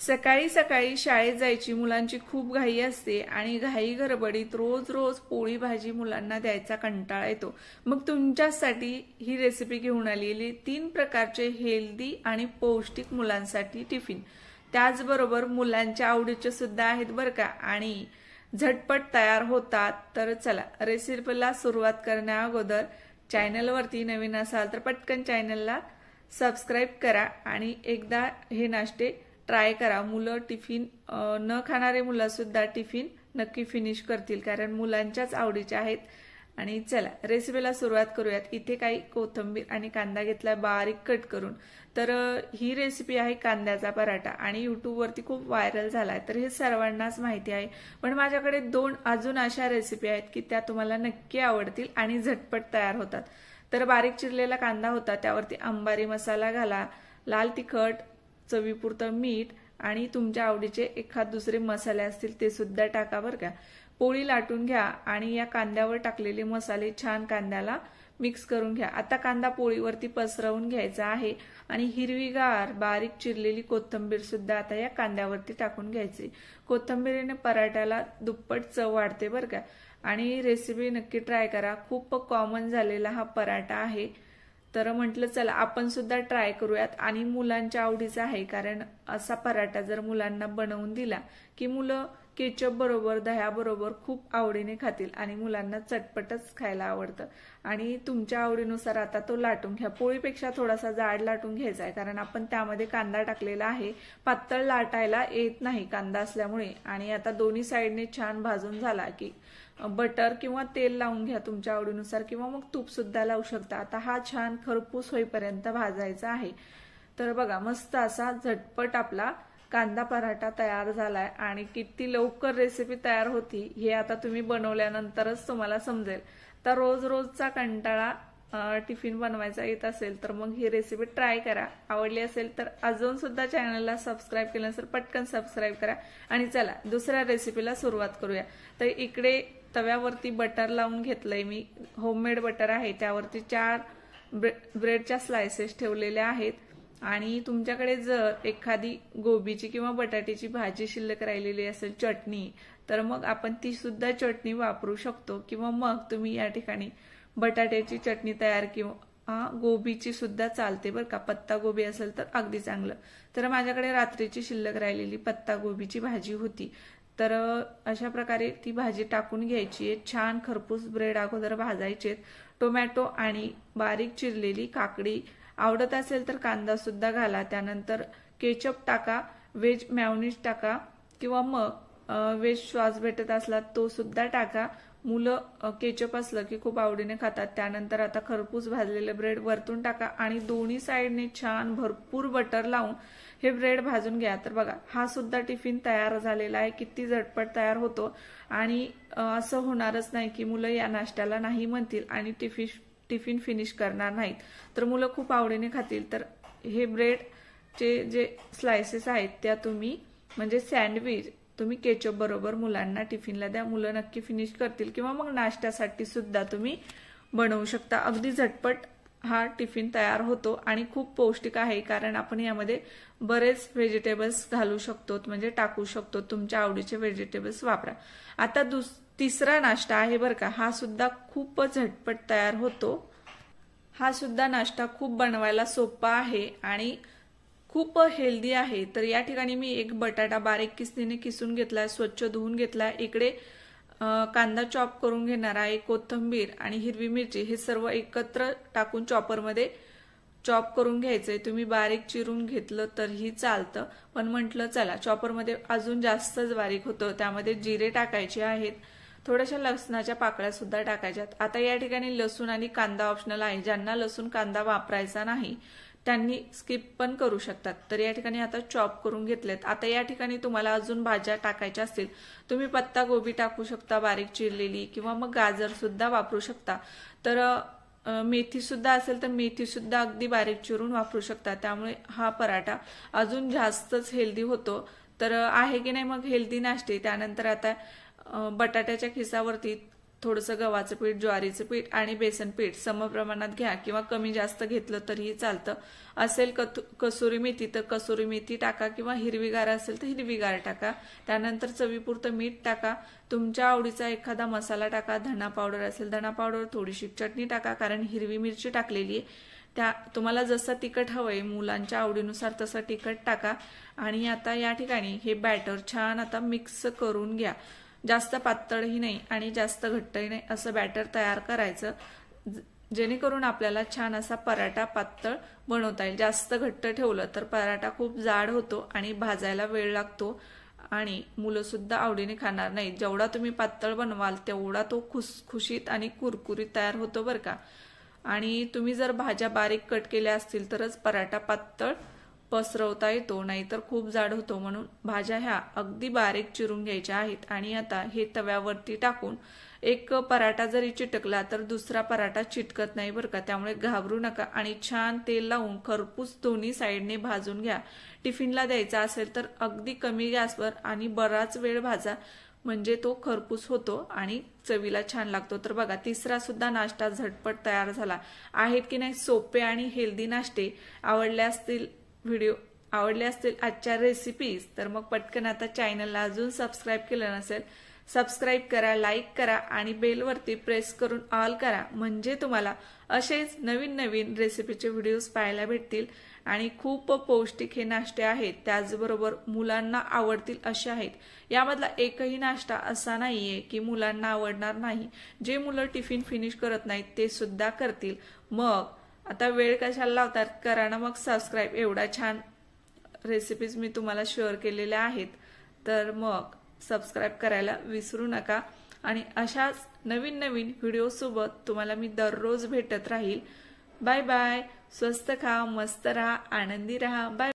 सकाळी सकाळी शाळेत जायची मुलांची खूप घाई असते आणि घाई गडबडीत रोज रोज पोळी भाजी मुलांना द्यायचा कंटाळा येतो। मग तुमच्यासाठी ही रेसिपी घेऊन आलेली 3 प्रकारचे हेल्दी आणि पौष्टिक मुलांसाठी टिफिन, त्याचबरोबर मुलांच्या आवडीचे सुद्धा आहेत बरं का, आणि झटपट तयार होतात। तर चला रेसिपीला सुरुवात करण्या अगोदर चॅनलवरती नवीन असाल तर पटकन चॅनलला सबस्क्राइब करा आणि एकदा हे नाश्ते ट्राय करा। मुलं टिफिन न खाणारे मुलं सुद्धा टिफिन नक्की फिनिश करतील, कारण मुलांच्याच आवडीचे आहेत। आणि चला रेसिपीला सुरुवात करूयात। इथे काही कोथिंबीर आणि कांदा घेतला बारीक कट करून। तर ही रेसिपी आहे कांद्याचा पराठा आणि YouTube वरती खूप व्हायरल झालाय, तर हे सर्वांनाच माहिती आहे। पण माझ्याकडे 2 अजून अशा रेसिपी आहेत की त्या तुम्हाला नक्की आवडतील आणि झटपट तयार होतात। तर बारीक चिरलेला कांदा होता, त्यावरती अंबारी मसाला घाला, लाल तिखट, चवीपुरतं मीठ आणि तुमच्या आवडीचे एखाद दुसरे मसाले असतील ते सुद्धा टाका बरं का। पोळी लाटून घ्या आणि या कांद्यावर टाकलेले मसाले छान कांद्याला मिक्स करून घ्या। आता कांदा पोळीवरती पसरवून घ्यायचा आहे आणि हिरवीगार बारीक चिरलेली कोथिंबीर सुद्धा आता या कांद्यावरती टाकून घ्यायची। कोथिंबीरीने पराठ्याला दुप्पट चव वाढते बरं का, आणि रेसिपी नक्की ट्राय करा। खूप कॉमन झालेला हा पराठा आहे, तर म्हटलं चला आपण सुद्धा ट्राय करूयात आणि मुलांच्या आवडीचा आहे, कारण असा पराठा जर मुलांना बनवून दिला की मुलं केचप बरोबर दह्याबरोबर खूप आवडीने खातील आणि मुलांना चटपटच खायला आवडतं। आणि तुमच्या आवडीनुसार आता तो लाटून घ्या। पोळीपेक्षा थोडासा जाड लाटून घ्यायचा आहे, कारण आपण त्यामध्ये कांदा टाकलेला आहे। पातळ लाटायला येत नाही कांदा असल्यामुळे। आणि आता दोन्ही साईडने छान भाजून झाला की बटर किंवा तेल लावून घ्या तुमच्या आवडीनुसार, किंवा मग तूप सुद्धा लावू शकता। आता हा छान खरपूस होईपर्यंत भाजायचा आहे। तर बघा मस्त असा झटपट आपला कांदा पराठा तयार झालाय आणि किती लवकर रेसिपी तयार होती हे आता तुम्ही बनवल्यानंतरच तुम्हाला समजेल। तर रोज रोजचा कंटाळा टिफिन बनवायचा येत असेल तर मग ही रेसिपी ट्राय करा। आवडली असेल तर अजून सुद्धा चॅनलला सबस्क्राइब केलं नसेल पटकन सबस्क्राइब करा। आणि चला दुसऱ्या रेसिपीला सुरुवात करूया। तर इकडे तव्यावरती बटर लावून घेतलंय मी, होममेड बटर आहे। त्यावरती 4 ब्रेडच्या स्लाइसेस ठेवलेल्या आहेत। आणि तुमच्याकडे जर एखादी गोबीची किंवा बटाट्याची भाजी शिल्लक राहिलेली असेल चटणी, तर मग आपण ती सुद्धा चटणी वापरू शकतो, किंवा मग तुम्ही या ठिकाणी बटाट्याची चटणी तयार किंवा गोबीची सुद्धा चालते बरं का। पत्ता गोबी असेल तर अगदी चांगलं। तर माझ्याकडे रात्रीची शिल्लक राहिलेली पत्ता गोबीची भाजी होती, तर अशा प्रकारे ती भाजी टाकून घ्यायची आहे। छान खरपूस ब्रेड अगोदर भाजायचे। टोमॅटो आणि बारीक चिरलेली काकडी, आवडत असेल तर कांदा सुद्धा घाला। त्यानंतर केचप टाका, व्हेज मेयोनीज टाका, किंवा मग व्हेज सॉस भेटत असला तो सुद्धा टाका। मुलं केचप असलं की खूप आवडीने खातात। त्यानंतर आता खरपूस भाजलेले ब्रेड वरतून टाका आणि दोन्ही साईडने छान भरपूर बटर लावून हे ब्रेड भाजून घ्या। तर बघा हा सुद्धा टिफिन तयार झालेला आहे। किती झटपट तयार होतो आणि असं होणारच नाही की मुलं या नाश्त्याला नाही म्हणतील आणि टिफिन फिनिश करणार नाहीत, तर मुलं खूप आवडीने खातील। तर हे ब्रेडचे जे स्लाइसेस आहेत त्या तुम्ही म्हणजे सँडविच तुम्ही केचप बरोबर मुलांना टिफिनला द्या, मुलं नक्की फिनिश करतील। किंवा मग नाश्त्यासाठी सुद्धा तुम्ही बनवू शकता। अगदी झटपट हा टिफिन तयार होतो आणि खूप पौष्टिक आहे, कारण आपण यामध्ये बरेच व्हेजिटेबल्स घालू शकतो, म्हणजे टाकू शकतो। तुमच्या आवडीचे व्हेजिटेबल्स वापरा। आता तिसरा नाश्ता आहे बरं का, हा सुद्धा खूप झटपट तयार होतो। हा सुद्धा नाश्ता खूप बनवायला सोपा आहे आणि खूप हेल्दी आहे। तर या ठिकाणी मी एक बटाटा बारीक किसणीने किसून घेतलाय, स्वच्छ धुवून घेतलाय। इकडे कांदा चॉप करून घेणार आहे, कोथिंबीर आणि हिरवी मिरची हे सर्व एकत्र टाकून चॉपरमध्ये चॉप करून घ्यायचंय। तुम्ही बारीक चिरून घेतलं तरीही चालतं, पण म्हटलं चला चॉपरमध्ये अजून जास्तच बारीक होतं। त्यामध्ये जिरे टाकायचे आहेत, थोड्याशा लसणाच्या पाकळ्या सुद्धा टाकायच्यात। आता या ठिकाणी लसूण आणि कांदा ऑप्शनल आहे, ज्यांना लसूण कांदा वापरायचा नाही त्यांनी स्किप पण करू शकतात। तर या ठिकाणी आता चॉप करून घेतलेत। आता या ठिकाणी तुम्हाला अजून भाज्या टाकायच्या असतील तुम्ही पत्ता गोबी टाकू शकता बारीक चिरलेली, किंवा मग गाजर सुद्धा वापरू शकता। तर मेथी सुद्धा असेल तर मेथी सुद्धा अगदी बारीक चिरून वापरू शकता। त्यामुळे हा पराठा अजून जास्तच हेल्दी होतो। तर आहे की नाही मग हेल्दी नाश्ते। त्यानंतर आता बटाट्याच्या खिसावरती थोडंसं गव्हाचं पीठ, ज्वारीचं पीठ आणि बेसन पीठ समप्रमाणात घ्या किंवा कमी जास्त घेतलं तरीही चालतं. असेल कसुरी मेथी तर कसुरी मेथी टाका किंवा हिरवीगार असेल तर हिरवीगार टाका. त्यानंतर चवीपुरतं मीठ टाका. तुमच्या आवडीचा एखादा मसाला टाका. धना पावडर असेल धना पावडर, थोडीशी चटणी टाका कारण हिरवी मिरची टाकलेली आहे. तुम्हाला जसं तिखट हवंय मुलांच्या आवडीनुसार तसं तिखट टाका. आणि आता या ठिकाणी हे बॅटर छान आता मिक्स करून घ्या. जास्त पातळही नाही आणि जास्त घट्टही नाही असं बॅटर तयार करायचं, जेणेकरून आपल्याला छान असा पराठा पातळ बनवता येईल. जास्त घट्ट ठेवलं तर पराठा खूप जाड होतो आणि भाजायला वेळ लागतो आणि मुलं सुद्धा आवडीने खाणार नाही. जेवढा तुम्ही पातळ बनवाल तेवढा तो खुसखुशीत आणि कुरकुरीत तयार होतो बरं का. आणि तुम्ही जर भाज्या बारीक कट केल्या असतील तरच पराठा पातळ पसरवता येतो, नाहीतर खूप जाड होतो. म्हणून भाज्या ह्या अगदी बारीक चिरून घ्यायच्या आहेत. आणि आता हे तव्यावरती टाकून एक पराठा जरी चिटकला तर दुसरा पराठा चिटकत नाही बरं का. त्यामुळे घाबरू नका आणि छान तेल लावून खरपूस दोन्ही साईडने भाजून घ्या. टिफिनला द्यायचा असेल तर अगदी कमी गॅसवर आणि बराच वेळ भाजा, म्हणजे तो खरपूस होतो आणि चवीला छान लागतो. तर बघा तिसरा सुद्धा नाश्ता झटपट तयार झाला. आहेत की नाही सोपे आणि हेल्दी नाश्ते? आवडले असतील आजच्या रेसिपीज तर मग पटकन आता चॅनलला अजून सबस्क्राईब केलं नसेल सबस्क्राईब करा, लाईक करा आणि बेलवरती प्रेस करून ऑल करा, म्हणजे तुम्हाला असेच नवीन नवीन रेसिपीचे व्हिडिओज पाहायला भेटतील. आणि खूप पौष्टिक हे नाश्ते आहेत, त्याचबरोबर मुलांना आवडतील असे आहेत. यामधला एकही नाश्ता असा नाहीये की मुलांना आवडणार नाही. जे मुलं टिफिन फिनिश करत नाहीत ते सुद्धा करतील. मग आता वेळ कशाला लावतात, करा ना मग सबस्क्राईब. एवढा छान रेसिपीज मी तुम्हाला शेअर केलेल्या आहेत, तर मग सबस्क्राईब करायला विसरू नका. आणि अशाच नवीन नवीन व्हिडिओ सोबत तुम्हाला मी दररोज भेटत राहील. Bye bye. स्वस्त खा, मस्त रहा, आनंदी रहा. बाय.